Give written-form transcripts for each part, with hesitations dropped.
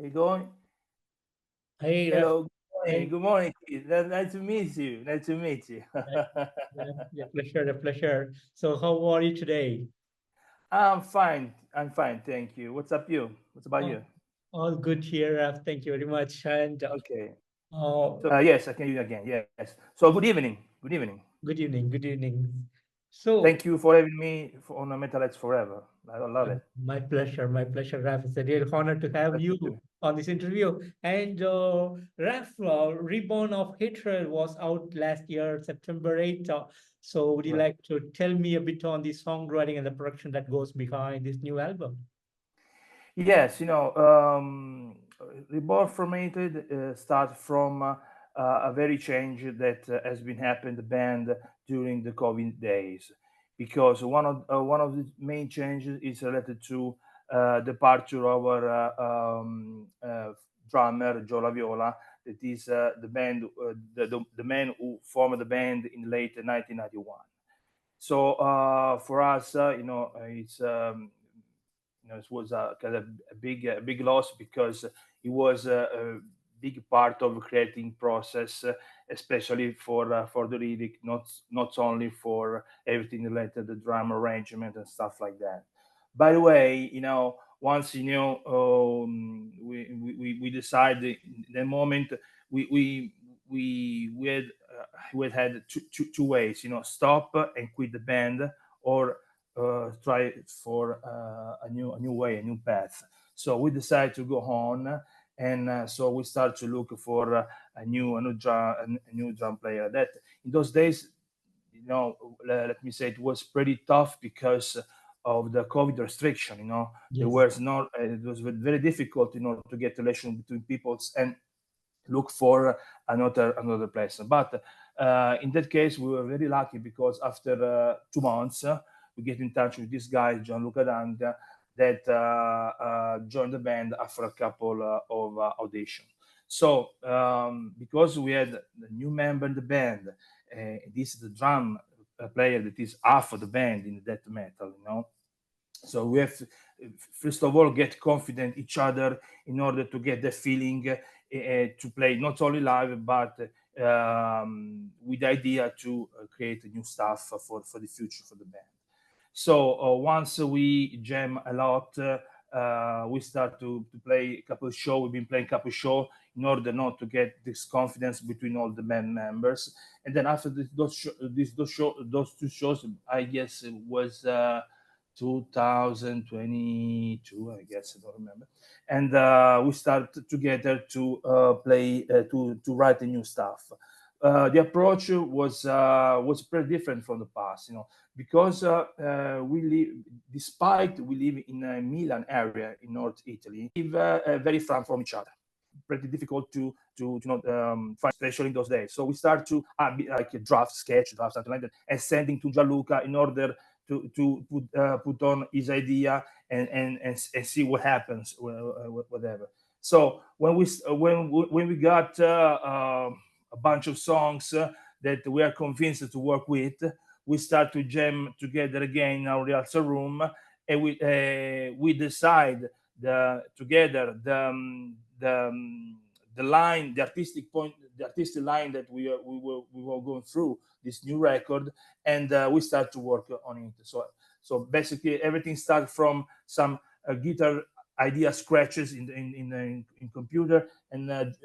You going? Hey, Raff. Hello. Good morning. Hey, Good morning. Keith. Nice to meet you. Nice to meet you. yeah, yeah, pleasure, the pleasure. So, how are you today? I'm fine. I'm fine. Thank you. What's up, you? What's about All, you? all good here, Raff. Thank you very much. And Okay. uh, So, yes, I can hear you again. Yes. So, good evening. Good evening. good evening, good evening. So, Thank you for having me on Metalheads Forever. I love it. my pleasure, Raff. It's a real honor to have That's you good to me. on this interview. And Raff, Reborn of Hatred was out last year, September 8th. So, would you Right. like to tell me a bit on the songwriting and the production that goes behind this new album? Yes, Reborn Formated starts from a very change that has been happening in the band during the COVID days, because one of the main changes is related to departure of our drummer Joe Laviola, that is the man who formed the band in late 1991. So for us, it was a kind of a big loss, because it was a big part of the creating process, especially for the lyric, not only for everything related to the drum arrangement and stuff like that. By the way, once we decided in the moment, we we we had two ways, stop and quit the band, or try for a new way, a new path. So we decided to go on, and so we start to look for a new drum player. That in those days, let me say, it was pretty tough because of the COVID restriction. There Yes. was not. It was very difficult, to get relation between peoples and look for another place. But in that case, we were very lucky, because after 2 months, we get in touch with this guy, Gianluca, that joined the band after a couple of auditions. So because we had a new member in the band, this is the drum player that is half of the band in death metal. So we have to, first of all, get confident each other in order to get the feeling to play not only live, but with the idea to create new stuff for the future for the band. So once we jam a lot, we start to play a couple of shows. We've been playing a couple of shows in order not to get this confidence between all the band members. And then after those two shows, I guess it was 2022, I guess, I don't remember. And we start together to play to write the new stuff. The approach was pretty different from the past, because we live, despite we live in a Milan area in North Italy, we live very far from each other. Pretty difficult to not find, especially in those days. So we start to like a draft, sketch draft, something like that, and sending to Gianluca in order to put on his idea, and see what happens, whatever. So when we got a bunch of songs that we are convinced to work with, we start to jam together again in our rehearsal room, and we decide together the line, the artistic point, the artistic line that we were going through this new record, and we start to work on it. So basically, everything starts from some guitar idea scratches in computer, and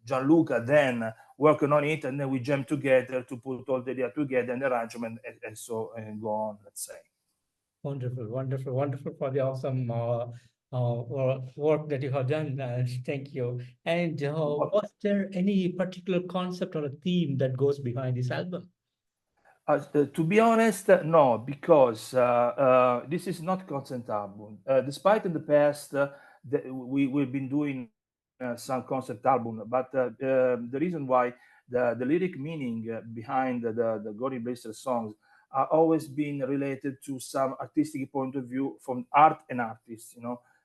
Gianluca then working on it, and then we jam together to put all the idea together and arrangement, and so and go on. Let's say. Wonderful, wonderful, wonderful for the awesome work that you have done. Thank you. And was there any particular concept or a theme that goes behind this album? To be honest, no, because this is not concept album. Despite in the past, we've been doing some concept album, but the reason why the lyric meaning behind the Gory Blister songs are always been related to some artistic point of view from art and artists,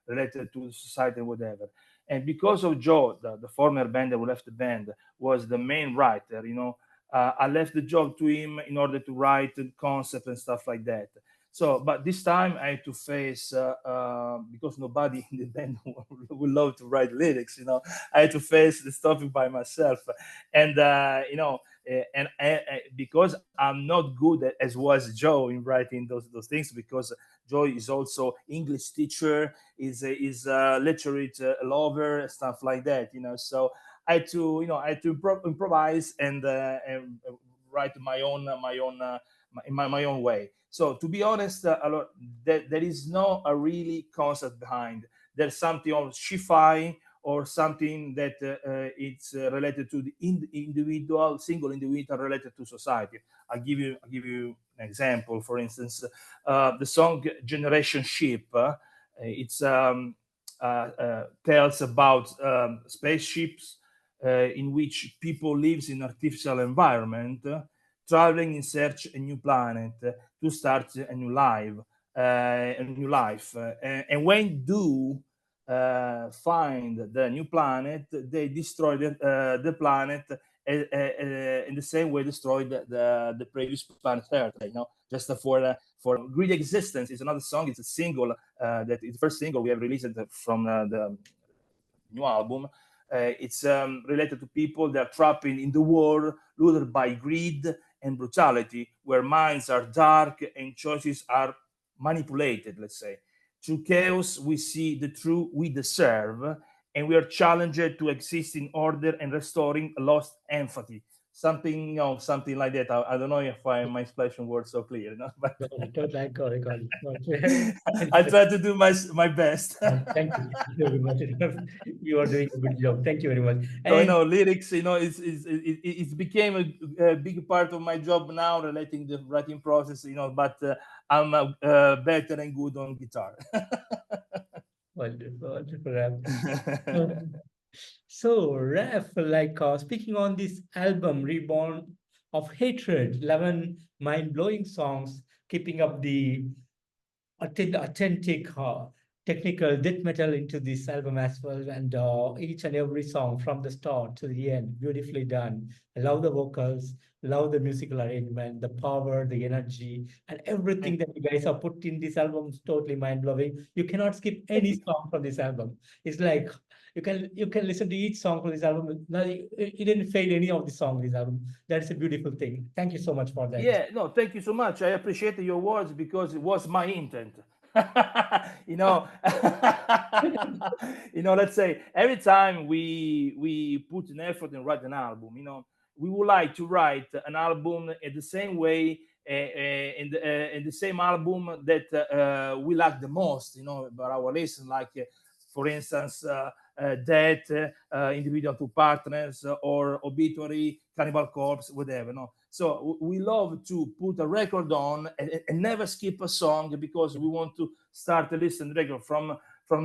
related to society and whatever. And because of Joe, the former band who left the band, was the main writer, I left the job to him in order to write the concept and stuff like that. So, but this time I had to face because nobody in the band would love to write lyrics. I had to face this topic by myself, and because I'm not good as was Joe in writing those things, because Joe is also English teacher, is a literate lover, stuff like that. So I had to improvise and write my own way. So to be honest, there is no a really concept behind. There's something of sci-fi or something that it's related to the individual, single individual related to society. I'll give you an example. For instance, the song "Generation Ship." It's tells about spaceships in which people lives in artificial environment, traveling in search a new planet to start a new life. And when do find the new planet, they destroy the planet in the same way destroyed the previous planet Earth. Just for greedy existence is another song. It's a single that is the first single we have released from the new album. It's related to people that are trapped in the war, lured by greed and brutality, where minds are dark and choices are manipulated, let's say. Through chaos, we see the true we deserve, and we are challenged to exist in order and restoring lost empathy. Something like that. I don't know if my explanation was so clear, but Totally got it. I try to do my best. Thank you. Thank you very much. You are doing a good job. Thank you very much. So And lyrics, it's became a big part of my job now, relating the writing process. But I'm better and good on guitar. wonderful, wonderful, Raf. Um, So, Raf, speaking on this album, Reborn of Hatred, 11 mind-blowing songs, keeping up the authentic technical death metal into this album as well, and each and every song from the start to the end beautifully done. I love the vocals, love the musical arrangement, the power, the energy, and everything that you guys have put in this album is totally mind-blowing. You cannot skip any song from this album. It's like you can listen to each song from this album. No, you didn't fail any of the song in this album. That is a beautiful thing. Thank you so much for that. Yeah, no, thank you so much. I appreciate your words because it was my intent. you know, let's say every time we put an effort and write an album, we would like to write an album in the same way, in the same album that we like the most, about our listen, like for instance, Death, Individual Two Partners, or Obituary, Cannibal Corpse, whatever. No, so we love to put a record on and never skip a song, because we want to start to listen to the record from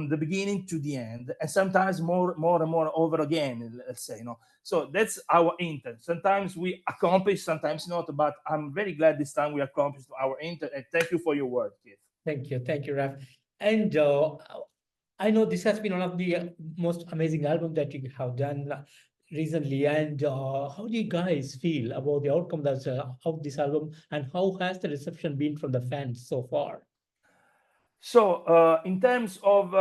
the beginning to the end, and sometimes more and more over again, let's say. So that's our intent. Sometimes we accomplish, sometimes not, but I'm very glad this time we accomplished our intent, and thank you for your work, Keith. Thank you, Raf. And I know this has been one of the most amazing albums that you have done recently. And how do you guys feel about the outcome of this album, and how has the reception been from the fans so far? So, in terms of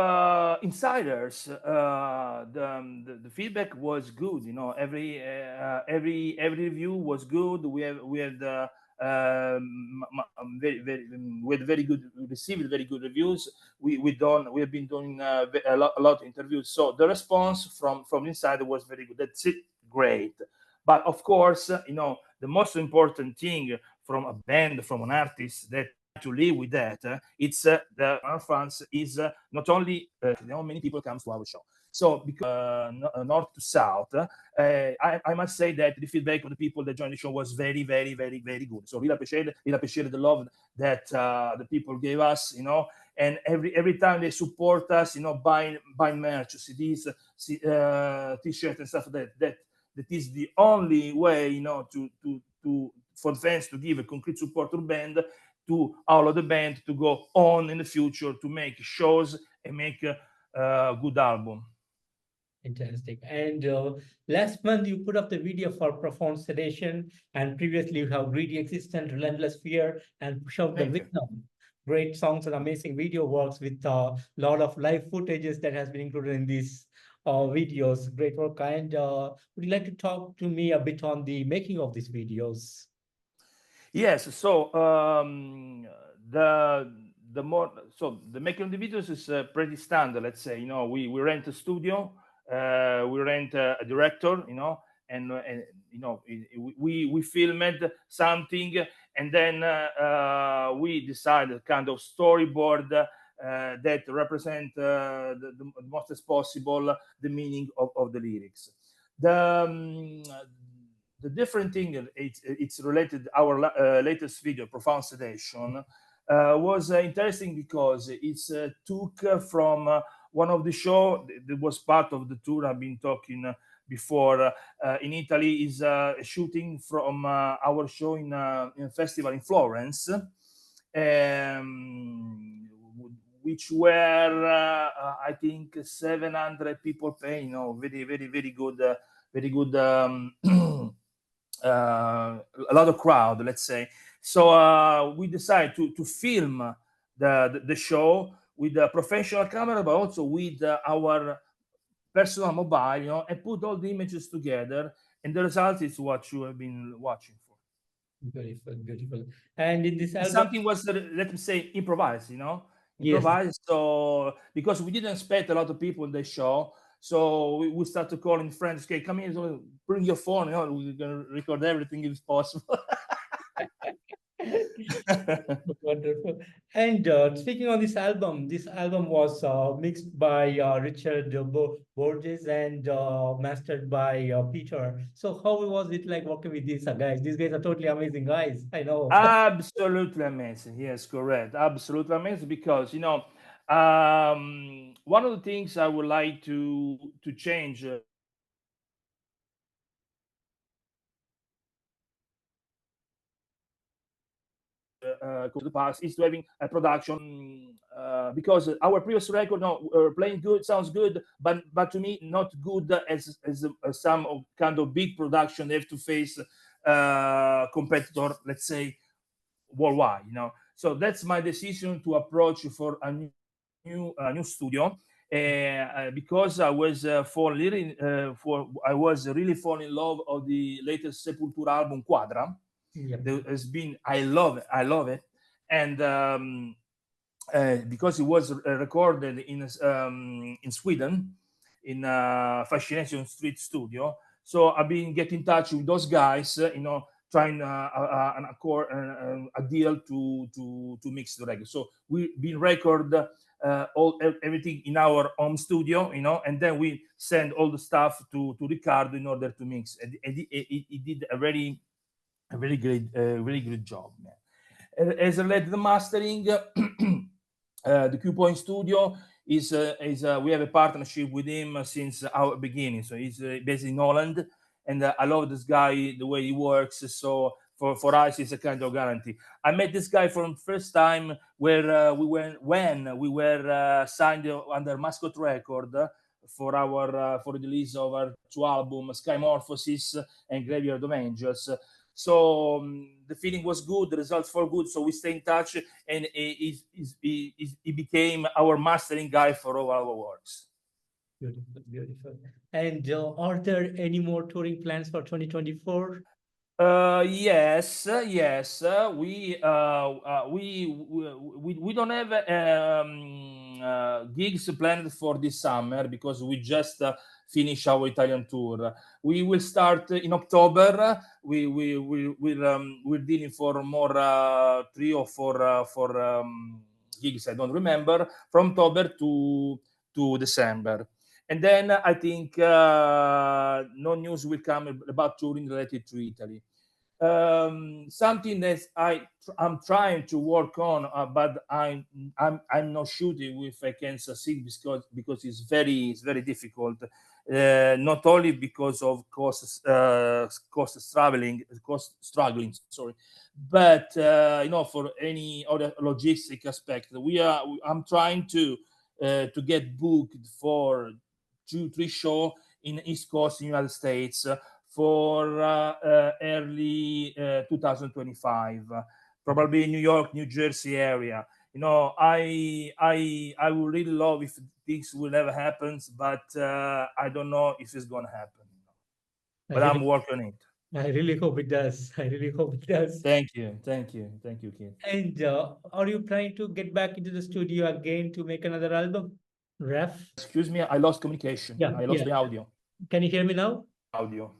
insiders, the feedback was good. Every review was good. We had very good, we received very good reviews. We have been doing a lot of interviews. So the response from inside was very good. That's it, great. But of course, the most important thing from a band, from an artist that to live with that, it's the our fans is not only many people comes to our show. So because north to south, I must say that the feedback of the people that joined the show was very, very, very, very good. So really appreciate the love that the people gave us, and every time they support us, buying merch, CDs, t-shirts and stuff like that is the only way, to for fans to give a concrete support to the band, to all of the band to go on in the future to make shows and make a good album. Fantastic. And last month you put up the video for Profound Sedation, and previously you have Greedy Existence, Relentless Fear, and Push Out the Thank you. Victim. great songs and amazing video works with a lot of live footages that has been included in these videos. Great work. And would you like to talk to me a bit on the making of these videos? Yes. So the more so the making of the videos is pretty standard. Let's say, we rent a studio, we rent a director, and we filmed something, and then we decide a kind of storyboard that represent the most as possible the meaning of the lyrics. The different thing, it's related our latest video, Profound Sedation, was interesting because it's took from one of the show that was part of the tour I've been talking before in Italy, is shooting from our show in a festival in Florence, which were I think 700 people paying, very very very good very good a lot of crowd, let's say. So we decided to film the show with a professional camera, but also with our personal mobile, and put all the images together, and the result is what you have been watching for. Beautiful, beautiful. And in this album, Something was, let me say, improvised, yes, improvised. So because we didn't expect a lot of people in the show, so we started calling friends. Okay, come in, so bring your phone. We're gonna record everything if possible. wonderful. And speaking on this album was mixed by Richard Borges and mastered by Peter. So how was it like working with these guys? These guys are totally amazing guys. I know. Absolutely amazing. Yes, correct. Absolutely amazing because one of the things I would like to change to the past is to having a production because our previous record, playing good sounds good, but to me not good as some kind of big production they have to face competitor, let's say worldwide. So that's my decision to approach for a new studio. Because I was I was really falling in love of the latest Sepultura album Quadra. Yep. There has been, I love it, and because it was recorded in Sweden, in Fascination Street Studio. So I've been getting in touch with those guys, trying a deal to mix the record. So we've been record everything in our home studio, and then we send all the stuff to Ricardo in order to mix. And he did a very great, very good job, man. As related to the mastering, the Q Point Studio is we have a partnership with him since our beginning. So he's based in Holland, and I love this guy, the way he works. So for us, it's a kind of guarantee. I met this guy from first time where when we were signed under Mascot Record for the release of our two albums, Skymorphosis and Graveyard of Angels. So the feeling was good, the results were good, so we stay in touch, and he became our mastering guy for all our works. Beautiful, beautiful. And are there any more touring plans for 2024? Yes. We don't have gigs planned for this summer because we just finish our Italian tour. We will start in October. We're dealing for more 3 or 4 gigs. I don't remember, from October to December. And then I think no news will come about touring related to Italy. Something that I'm trying to work on, but I'm not sure if I can succeed because it's very difficult. Not only because of cost struggling, sorry, but for any other logistic aspect, I'm trying to get booked for 2-3 shows in East Coast in United States for early 2025, probably New York, New Jersey area. I would really love if this will ever happen, but I don't know if it's gonna happen. I But I'm really, working on it. I really hope it does. I really hope it does. Thank you, kid. And are you trying to get back into the studio again to make another album, Ref? Excuse me, I lost communication. Yeah, I lost yeah. the audio. Can you hear me now? Audio.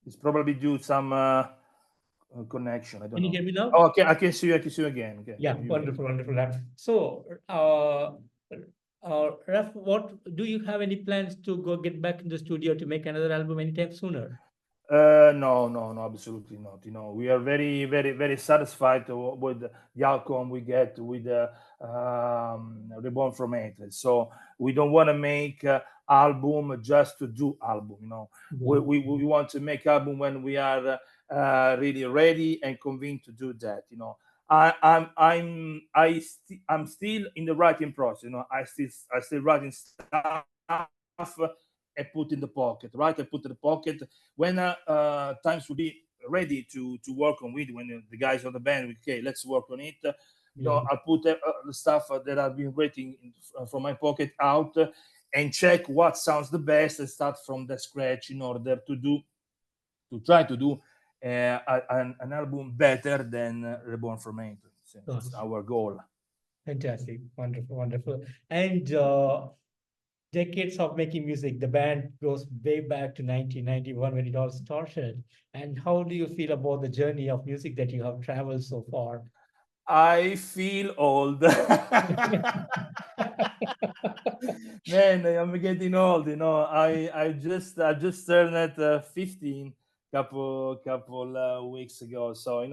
It's probably due to some connection. I don't Can you know. hear me now? Oh, okay, I can see you. I can see you again. Okay, Yeah, you can. wonderful, wonderful, Raf. So, Raf, what do you have any plans to go get back in the studio to make another album anytime sooner? No, no, no, absolutely not. We are very, very, very satisfied with the outcome we get with Reborn from Hatred. So we don't want to make album just to do album. Yeah. We want to make album when we are really ready and convinced to do that. I'm still in the writing process. I still writing stuff and put in the pocket, right? I put in the pocket when times will be ready to work on it. When the guys on the band, okay, let's work on it. Yeah. I put the stuff that I've been writing from my pocket out and check what sounds the best and start from the scratch in order to try to do an album better than Reborn from Hatred. So it's Gosh, our goal. fantastic, wonderful, wonderful. And decades of making music, the band goes way back to 1991 when it all started. And how do you feel about the journey of music that you have traveled so far? I feel old. Man, I'm getting old. I just turned at 15 couple weeks ago. So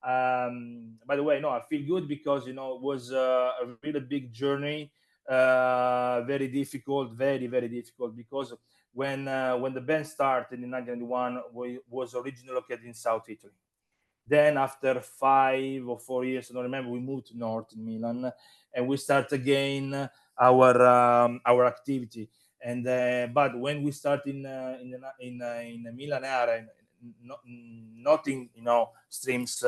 by the way, I feel good because it was a really big journey. Very difficult, very very difficult because when the band started in 1991, we was originally located in South Italy. Then after 5 or 4 years, I don't remember, we moved to North in Milan, and we start again our activity. And but when we start in the Milan area, nothing streams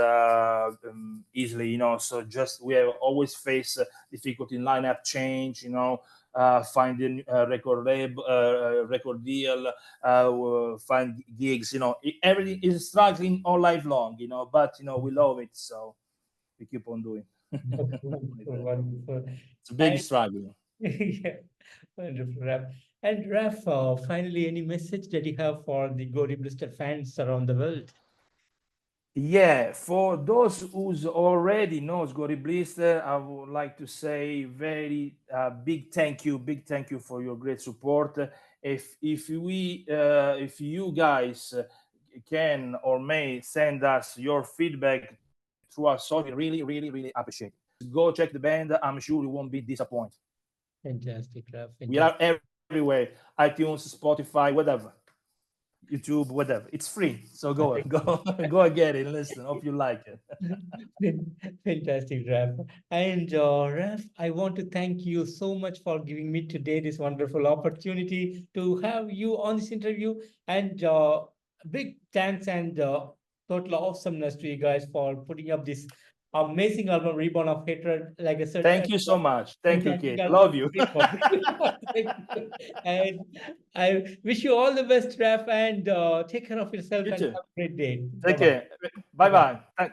easily. So just we have always faced difficulty in lineup change. Finding a record deal, find gigs. Everything is struggling all life long. But we love it, so we keep on doing. Wonderful, wonderful. It's a big And struggle. yeah, wonderful, Raf. And Raf, finally, any message that you have for the Gory Blister fans around the world? Yeah, for those who's already knows Gory Blister, I would like to say very big thank you for your great support. If you guys can or may send us your feedback through our social, really, really, really appreciate it. Go check the band. I'm sure you won't be disappointed. Fantastic, Raf. We are Fantastic. everywhere: iTunes, Spotify, whatever. YouTube, whatever. It's free. So go go get it and listen. Hope you like it. Fantastic, Raf. And Raf, I want to thank you so much for giving me today this wonderful opportunity to have you on this interview. And big thanks and total awesomeness to you guys for putting up this amazing album, Reborn of Hatred. Like I said, Thank you so much. Thank you, fantastic kid. album. Love you. Thank you. And I wish you all the best, Raf, and take care of yourself You and too. have a great day. Take Bye-bye. care. Bye Bye-bye. bye.